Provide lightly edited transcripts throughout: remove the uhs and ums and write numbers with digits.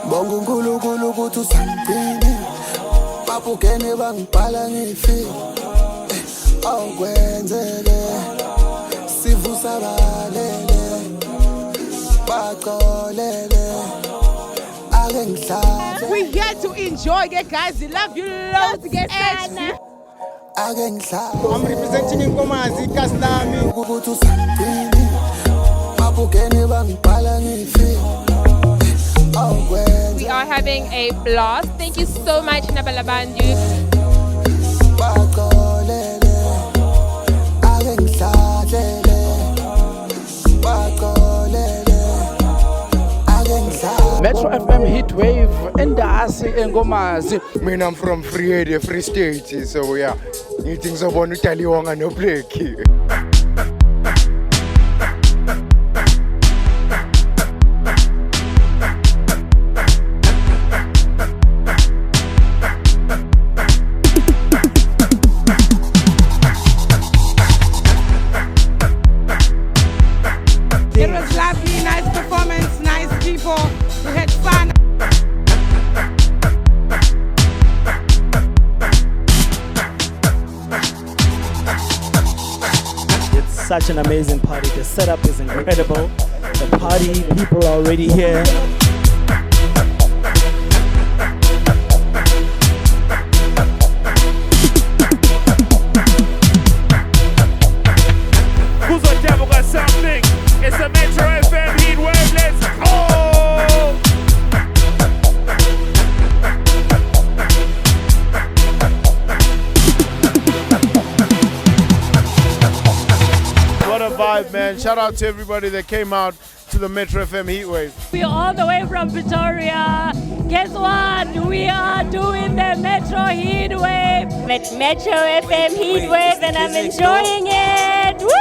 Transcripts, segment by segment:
Bongo ngulu kuthi usandini babukene bangibhala ngifi awukwenzeke sivusa balele baqolele ake ngihlale. We get to enjoy it, guys. We love you loads. Get ready. Ake ngihlale. I'm representing Inkomazi Kasnami kuthi usandini babukene bangibhala ngifi. We are having a blast. Thank you so much, Nabalabantfu. Metro FM Heatwave in the Asi Engomazi. I'm from Free State, so yeah, things I want to tell you on no break. It was lovely, nice performance, nice people. We had fun. It's such an amazing party. The setup is incredible. The party people are already here. Something. It's a Metro FM Heatwave. Let's go! What a vibe, man. Shout out to everybody that came out to the Metro FM Heatwave. We're all the way from Pretoria. Guess what? We are doing the Metro Heatwave. Metro FM Heatwave, and I'm enjoying it. Woo!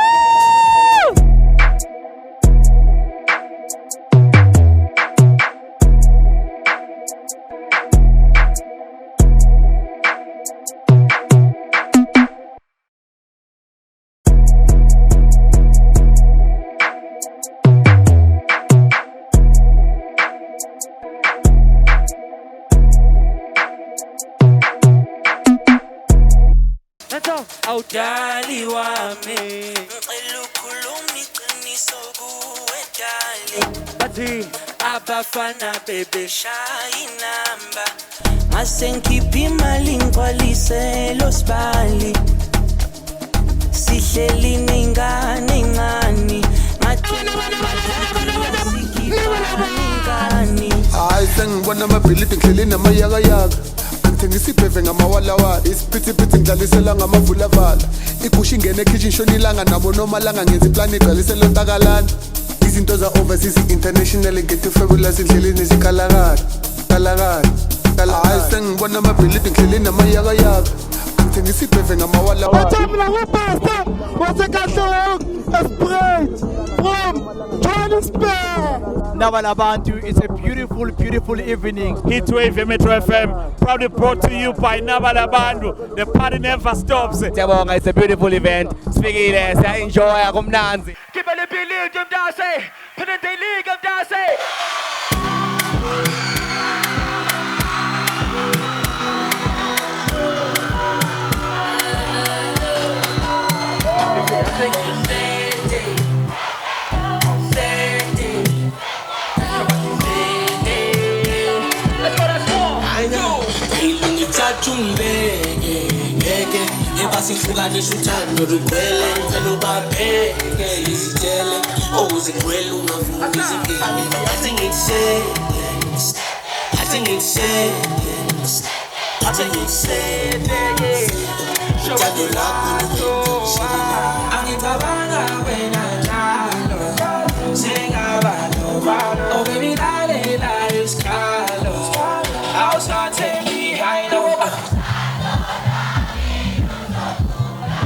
Awudali wami ngicela ukhuluma iqiniso kuwe dali bathi abafana bebeshaya inamba ngase ngikhiphe imali ngigcwalise lo sibali sihleli nengane encane ngagcina ngani hayi sengibona amabhilidi ngihleli namayakayaka ngisibheve ngamawalawala isiphithiphithi ngidlalisela ngamavulavala igusha ingene ekitchen shonilanga nabo nomalanga ngenza iplani igcwalisela ontakalana izinto za-overseas international ngethe fabulous endleleni zikalakala hayi sengibona amabhilidi ngihleli namayakayaka ngisibheve ngamawalawala Nabalabantfu, it's a beautiful, beautiful evening. Heatwave Metro FM, proudly brought to you by Nabalabantfu. The party never stops. It's a beautiful event. Speaking it, I enjoy it. Keep it believe them dancing. Put in the league of dancing. Chungeke ngeke ebasihlukanisa uthando lugcwele ngicela ubabheke izitele okuzigcwele ungavuki izinkinga athi ngikushede uthando lakho angicabanga wena njalo sengaba nobalo oh baby lalela isikhalo awusathe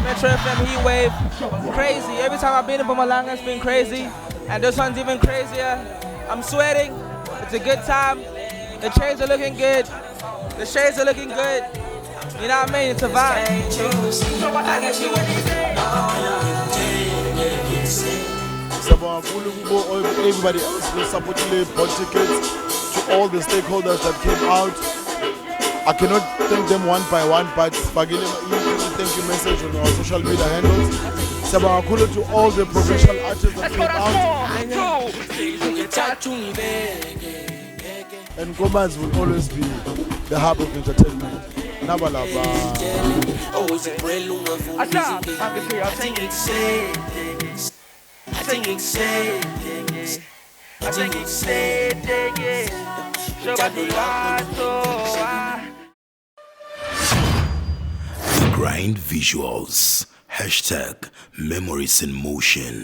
Metro FM Heatwave, crazy. Every time I've been in Mpumalanga, it's been crazy, and this one's even crazier. I'm sweating. It's a good time. The chains are looking good. The shades are looking good. You know what I mean? It's a vibe. Everybody else who supported bought tickets, to all the stakeholders that came out. I cannot thank them one by one, but thank you message on our social media handles. Sabakulu to all the professional artists that came out. And Gomez will always be the hub of entertainment. Grind visuals. #Memories in Motion.